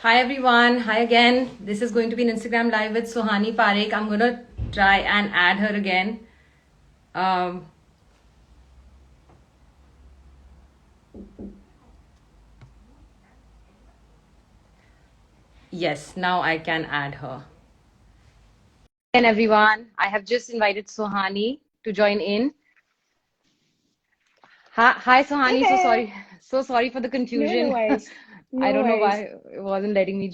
Hi everyone. Hi again. This is going to be an Instagram live with Suhani Parekh. I'm gonna try and add her again. Um, yes, now I can add her. And everyone, I have just invited Suhani to join in. Hi Hey Suhani. So there. sorry, so sorry for the No confusion. worries. I No don't know worries. why it wasn't letting me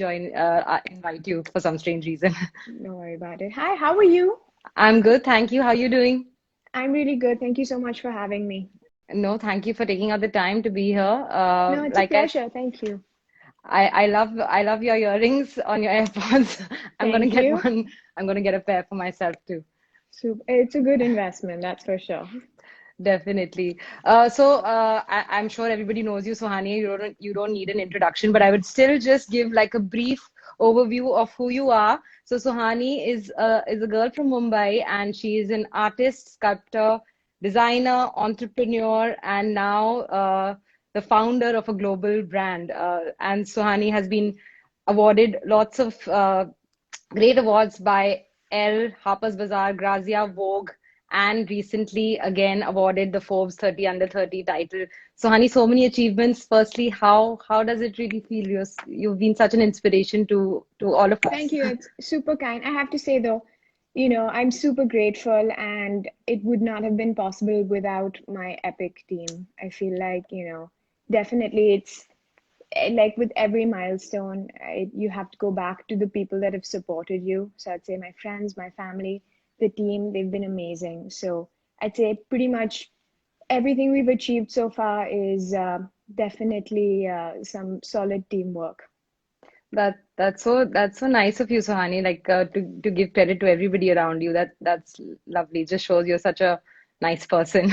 invite you for some strange reason. No worry about it. Hi, how are you? I'm good, thank you. How are you doing? I'm really good. Thank you so much for having me. No, thank you for taking out the time to be here. No, it's a Like I pleasure. Thank you. I love your earrings on your AirPods. I'm gonna Thank get you. one. I'm gonna get a pair for myself too. So it's a good investment, that's for sure. Definitely. I'm sure everybody knows you, Suhani. You don't need an introduction, but I would still just give like a brief overview of who you are. So Suhani is a girl from Mumbai, and she is an artist, sculptor, designer, entrepreneur, and now the founder of a global brand. And Suhani has been awarded lots of great awards by Elle, Harper's Bazaar, Grazia, Vogue, and recently again awarded the Forbes 30 Under 30 title. So, Honey, so many achievements. Firstly, how does it really feel? You've been such an inspiration to all of Thank us. you. It's super kind. I have to say though, I'm super grateful and it would not have been possible without my epic team. I feel like, definitely it's like with every milestone, you have to go back to the people that have supported you. So I'd say my friends, my family, the team, they've been amazing. So I'd say pretty much everything we've achieved so far is definitely some solid teamwork. That's so nice of you, Suhani. Like to give credit to everybody around you. That's lovely. Just shows you're such a nice person.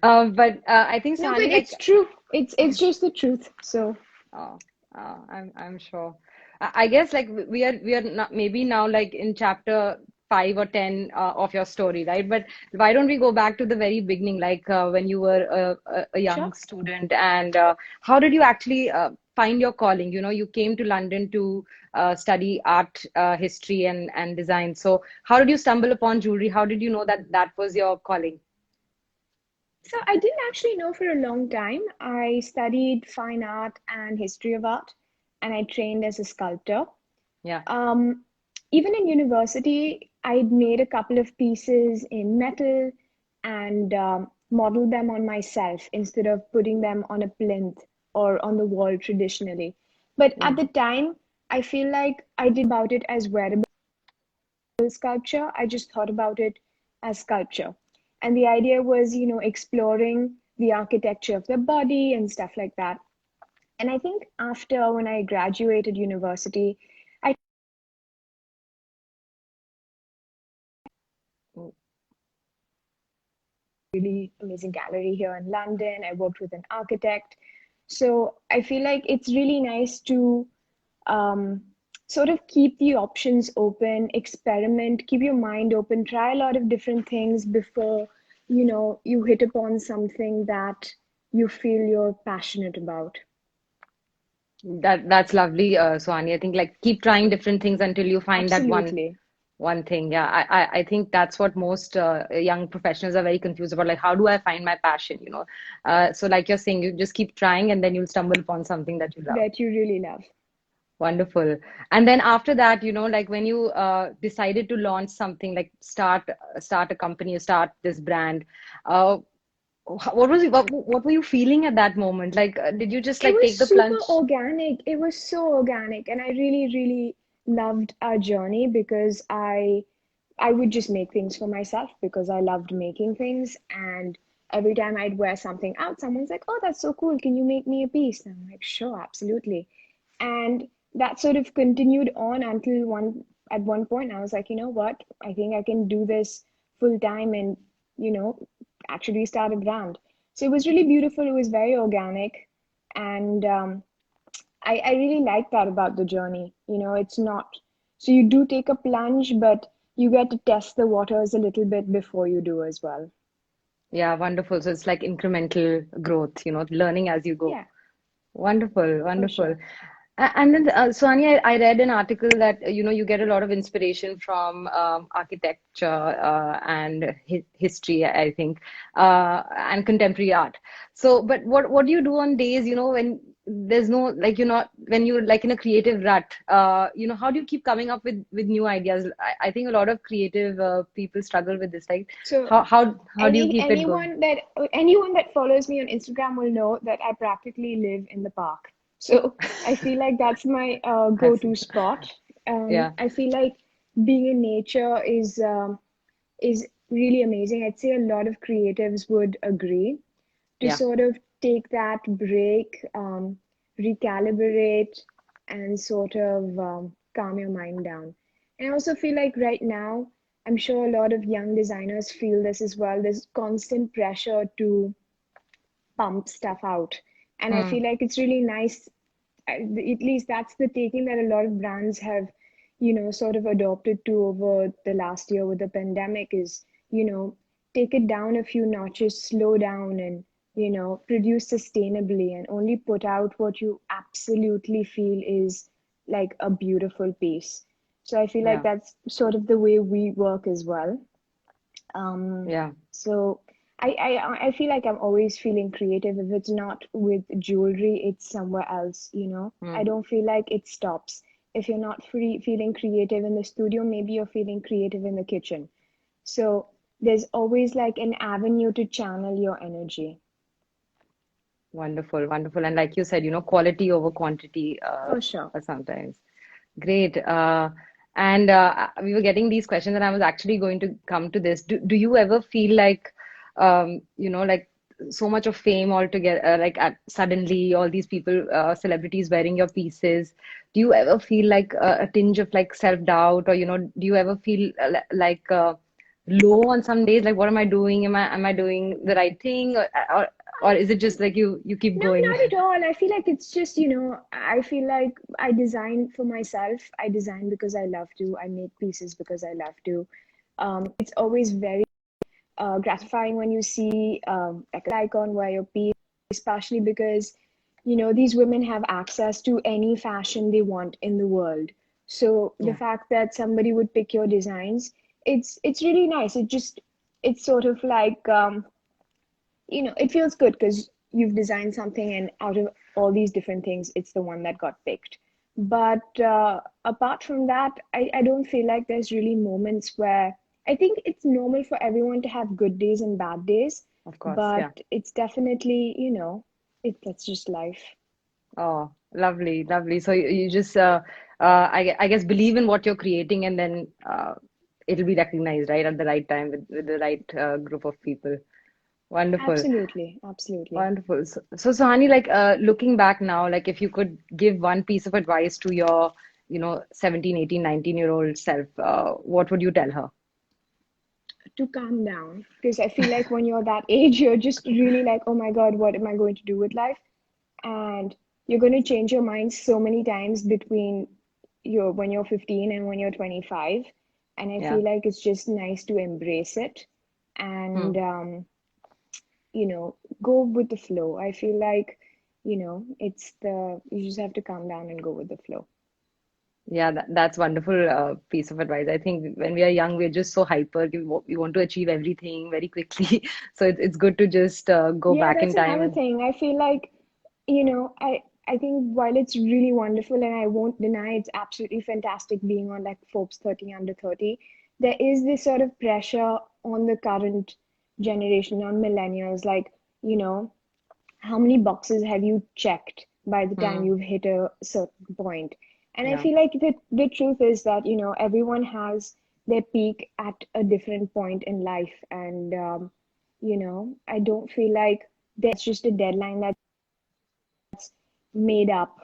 But I think No, but Suhani, like it's true. It's just the truth. So Oh, I'm sure. I guess like we are not maybe now like in chapter 5 or 10 of your story, right? But why don't we go back to the very beginning, like when you were a sure. young student, and how did you actually find your calling? You know, you came to London to study art, history, and design. So how did you stumble upon jewelry? How did you know that that was your calling? So I didn't actually know for a long time. I studied fine art and history of art, and I trained as a sculptor. Yeah. Um, Even in university, I'd made a couple of pieces in metal and modeled them on myself instead of putting them on a plinth or on the wall traditionally. But at Mm. the time, I feel like I didn't think about it as wearable sculpture. I just thought about it as sculpture. And the idea was, exploring the architecture of the body and stuff like that. And I think after when I graduated university, I really amazing gallery here in London. I worked with an architect. So I feel like it's really nice to um, sort of keep the options open, experiment, keep your mind open, try a lot of different things before, you hit upon something that you feel you're passionate about. That's lovely, Swani. I think like keep trying different things until you find that Absolutely. one thing. Yeah, I think that's what most young professionals are very confused about. Like, how do I find my passion? You know, so like you're saying, you just keep trying, and then you'll stumble upon something that you love. That you really love. Wonderful. And then after that, you know, like when you decided to launch something, like start a company, or start this brand, uh, what were you feeling at that moment? Like, did you just It like was take the super plunge? organic. It was so organic, and I really, really loved our journey because I would just make things for myself because I loved making things. And every time I'd wear something out, someone's like, "Oh, that's so cool. Can you make me a piece?" And I'm like, "Sure, absolutely." And that sort of continued on until at one point I was like, you know what? I think I can do this full time and, you know, actually start a brand. So it was really beautiful. It was very organic. And I really like that about the journey. It's not, so you do take a plunge, but you get to test the waters a little bit before you do as well. Yeah, wonderful. So it's like incremental growth, you know, learning as you go. Yeah, Wonderful, for wonderful. sure. And then, Suhani, I read an article that you get a lot of inspiration from architecture and hi history, I think, and contemporary art. So, but what do you do on days, when there's no like you're not when you're like in a creative rut? How do you keep coming up with new ideas? I think a lot of creative people struggle with this. Like, So how do you any keep it going? anyone that follows me on Instagram will know that I practically live in the park. So I feel like that's my That's go-to spot. yeah, I feel like being in nature is really amazing. I'd say a lot of creatives would agree to yeah, sort of take that break, recalibrate, and sort of calm your mind down. And I also feel like right now, I'm sure a lot of young designers feel this as well. There's constant pressure to pump stuff out. And I hmm, feel like it's really nice, at least that's the taking that a lot of brands have, sort of adopted to over the last year with the pandemic is, take it down a few notches, slow down, and, produce sustainably and only put out what you absolutely feel is like a beautiful piece. So I feel like yeah, that's sort of the way we work as well. Um, yeah. so I feel like I'm always feeling creative. If it's not with jewelry, it's somewhere else, I Hmm. don't feel like it stops. If you're not feeling creative in the studio, maybe you're feeling creative in the kitchen. So there's always like an avenue to channel your energy. Wonderful, wonderful. And like you said, quality over quantity For sure. sometimes. Great. And we were getting these questions, and I was actually going to come to this. Do you ever feel like, like so much of fame altogether, suddenly all these people, celebrities wearing your pieces? Do you ever feel like a tinge of like self-doubt, or, do you ever feel like low on some days? Like, what am I doing? Am I doing the right thing? Or is it just like you keep No, going? not at all. I feel like it's just, I feel like I design for myself. I design because I love to. I make pieces because I love to. It's always very gratifying when you see like a icon wear your piece, especially because, these women have access to any fashion they want in the world. So the Yeah. fact that somebody would pick your designs, it's really nice. It's sort of like it feels good because you've designed something and out of all these different things, it's the one that got picked. But apart from that, I don't feel like there's really moments where I think it's normal for everyone to have good days and bad days, Of course, but yeah. it's definitely, that's just life. Oh, lovely, lovely. So you just, I guess, believe in what you're creating, and then it'll be recognized, right, at the right time with the right group of people. Wonderful, Absolutely, absolutely. wonderful. So Suhani, like looking back now, like if you could give one piece of advice to your, 17, 18, 19-year-old self, what would you tell her? To calm down, because I feel like when you're that age, you're just really like, oh my God, what am I going to do with life? And you're going to change your mind so many times between your when you're 15 and when you're 25. And I Yeah. feel like it's just nice to embrace it Hmm. and go with the flow. I feel like, it's the you just have to calm down and go with the flow. Yeah, that's wonderful piece of advice. I think when we are young, we're just so hyper. We want to achieve everything very quickly. So it's good to just go Yeah, back in that's time another and thing. I feel like, I think while it's really wonderful and I won't deny it's absolutely fantastic being on like Forbes 30 under 30, there is this sort of pressure on the current generation, on millennials, like, you know, how many boxes have you checked by the time hmm, you've hit a certain point? And I yeah. feel like the truth is that, everyone has their peak at a different point in life. And, I don't feel like there's just a deadline that's made up.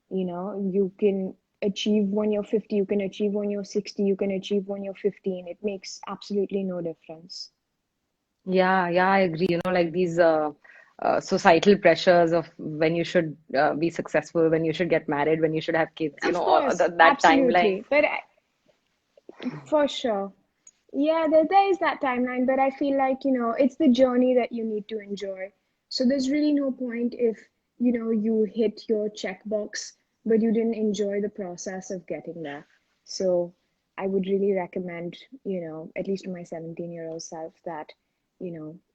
You can achieve when you're 50, you can achieve when you're 60, you can achieve when you're 15. It makes absolutely no difference. Yeah, yeah, I agree. Like these societal pressures of when you should be successful, when you should get married, when you should have kids, Of course, that timeline. absolutely. But for sure. Yeah, there is that timeline, but I feel like, it's the journey that you need to enjoy. So there's really no point if, you hit your checkbox but you didn't enjoy the process of getting there. So I would really recommend, at least to my 17-year-old self, that,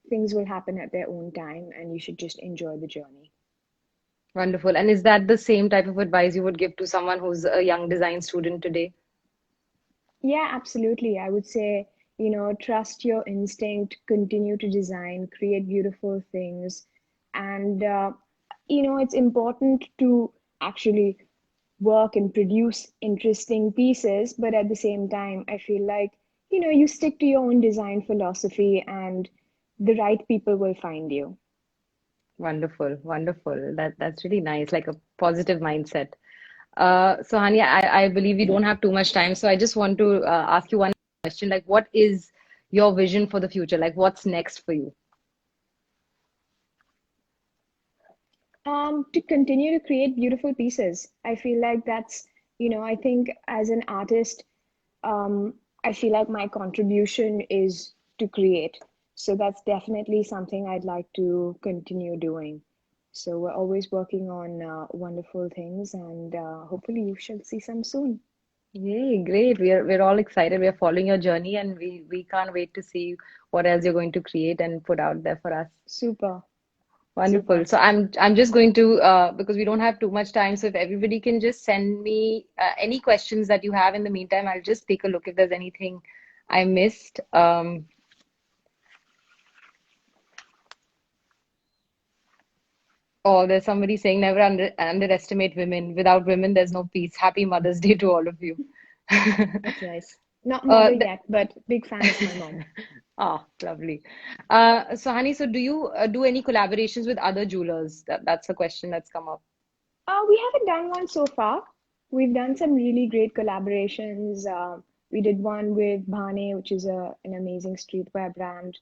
things will happen at their own time and you should just enjoy the journey. Wonderful. And is that the same type of advice you would give to someone who's a young design student today? Yeah, absolutely. I would say, trust your instinct, continue to design, create beautiful things. And, it's important to actually work and produce interesting pieces, but at the same time, I feel like, you stick to your own design philosophy and the right people will find you. Wonderful, wonderful. That's really nice, like a positive mindset. So, Hani, I believe we don't have too much time, so I just want to ask you one question. Like, what is your vision for the future? Like, what's next for you? To continue to create beautiful pieces. I feel like that's, I think as an artist, um, I feel like my contribution is to create. So that's definitely something I'd like to continue doing. So we're always working on wonderful things, and hopefully you shall see some soon. Yay, great. We're all excited. We're following your journey, and we can't wait to see what else you're going to create and put out there for us. Super, Wonderful. super. So I'm just going to because we don't have too much time. So if everybody can just send me any questions that you have in the meantime, I'll just take a look if there's anything I missed. Oh, there's somebody saying never underestimate women. Without women, there's no peace. Happy Mother's Day to all of you. That's nice. Not Uh, mother th yet, but big fan of my mom. oh, lovely. So, Hani, so do you do any collaborations with other jewelers? That's a question that's come up. We haven't done one so far. We've done some really great collaborations. We did one with Bhane, which is an amazing streetwear brand.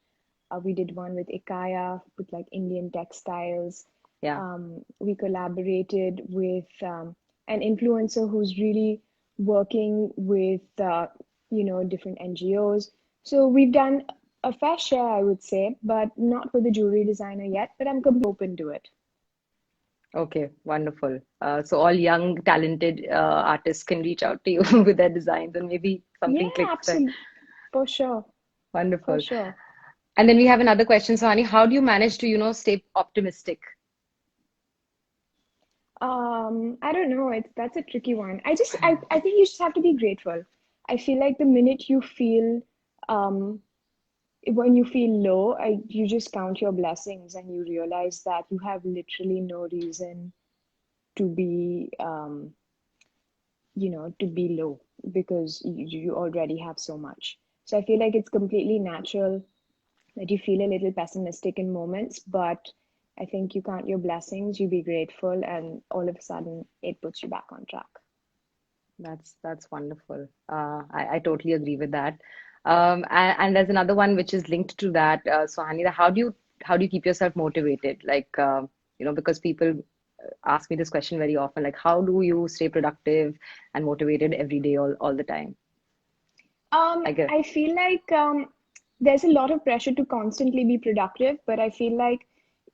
We did one with Ikaya with like Indian textiles. Yeah. We collaborated with an influencer who's really working with different NGOs. So we've done a fair share, I would say, but not with a jewelry designer yet. But I'm completely open to it. Okay, wonderful. So all young, talented artists can reach out to you with their designs and maybe Yeah, something clicks there. absolutely, for sure, for Wonderful. sure. And then we have another question, Sohani. How do you manage to, stay optimistic? I don't know. That's a tricky one. I think you just have to be grateful. I feel like the minute you feel um when you feel low, you just count your blessings and you realize that you have literally no reason to be to be low because you already have so much. So I feel like it's completely natural that you feel a little pessimistic in moments, but I think you count your blessings, you be grateful, and all of a sudden it puts you back on track. That's wonderful. I totally agree with that. And there's another one which is linked to that, Sohani. That how do you keep yourself motivated? Like because people ask me this question very often, like how do you stay productive and motivated every day, all the time? I get I feel like there's a lot of pressure to constantly be productive, but I feel like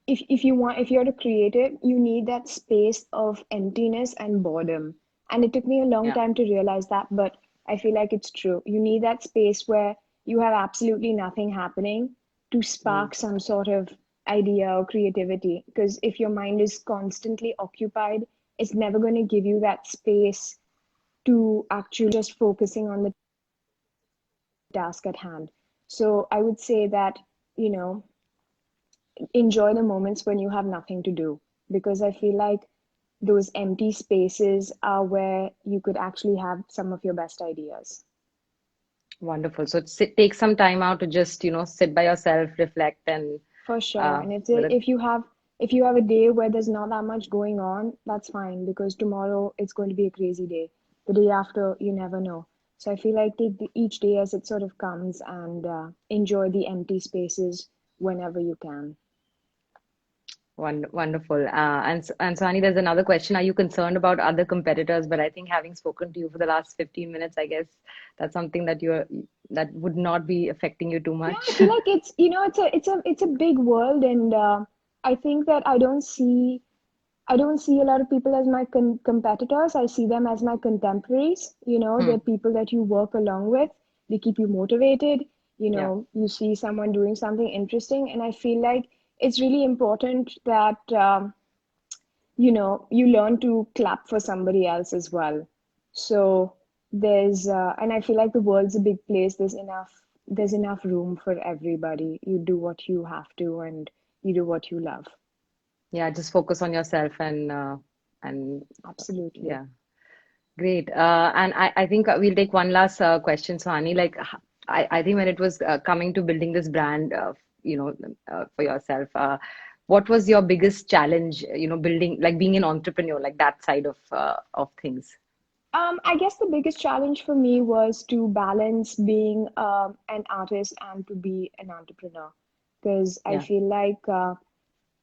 if you're a creative, you need that space of emptiness and boredom. And it took me a long yeah. time to realize that, but I feel like it's true. You need that space where you have absolutely nothing happening to Mm. spark some sort of idea or creativity. Because if your mind is constantly occupied, it's never going to give you that space to actually just focusing on the task at hand. So I would say that, you know, enjoy the moments when you have nothing to do, because I feel like those empty spaces are where you could actually have some of your best ideas. Wonderful. So take some time out to just, sit by yourself, reflect, and For sure. uh, And with a if you have a day where there's not that much going on, that's fine because tomorrow it's going to be a crazy day. The day after, you never know. So I feel like take each day as it sort of comes and enjoy the empty spaces whenever you can. Wonderful. And Sani, there's another question. Are you concerned about other competitors? But I think having spoken to you for the last 15 minutes, I guess that's something that would not be affecting you too No, I much. feel like it's a big world, and I think that I don't see. I don't see a lot of people as my competitors. I see them as my contemporaries. Hmm. They're people that you work along with. They keep you motivated. Yeah. You see someone doing something interesting, and I feel like it's really important that you learn to clap for somebody else as well. So and I feel like the world's a big place. There's enough room for everybody. You do what you have to, and you do what you love. Yeah, just focus on yourself and Absolutely. yeah, great. And I think we'll take one last question, Swani. Like, I think when it was coming to building this brand, you know, for yourself, what was your biggest challenge, building, like being an entrepreneur, like that side of things? I guess the biggest challenge for me was to balance being an artist and to be an entrepreneur, because Yeah.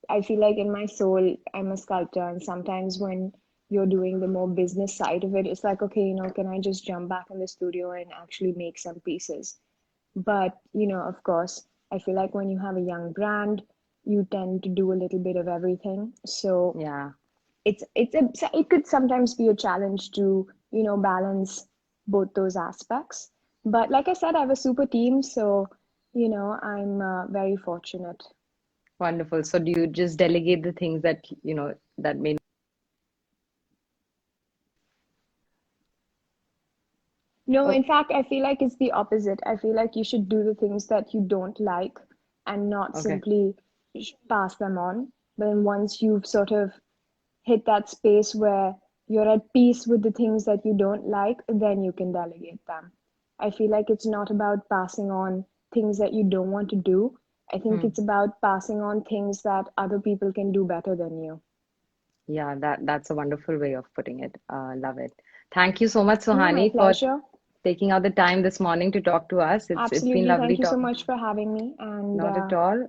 I feel like in my soul I'm a sculptor, and sometimes when you're doing the more business side of it, it's like, okay, can I just jump back in the studio and actually make some pieces? But of course, I feel like when you have a young brand, you tend to do a little bit of everything. So Yeah. it could sometimes be a challenge to balance both those aspects, but like I said, I have a super team, so I'm very fortunate. Wonderful. So do you just delegate the things that, that may. No, Oh, in fact, I feel like it's the opposite. I feel like you should do the things that you don't like and not okay. simply pass them on. But then once you've sort of hit that space where you're at peace with the things that you don't like, then you can delegate them. I feel like it's not about passing on things that you don't want to do. I think Hmm. it's about passing on things that other people can do better than you. Yeah, that's a wonderful way of putting it. Love it. Thank you so much, No, my Suhani, for pleasure. taking out the time this morning to talk to us. It's been Absolutely. lovely Thank you so talking. much for having me. Not at all.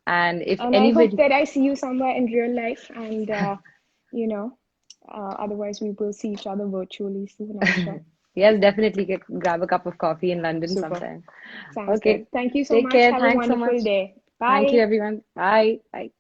And if And I hope anybody, that I see you somewhere in real life. And, you know, otherwise we will see each other virtually soon, I'm sure. yes, definitely grab a cup of coffee in London Super. sometime. Sounds good. Okay. Thank you so Take much. care. Have a Thanks so much. wonderful day. Thank you, Bye. everyone. Bye. Bye.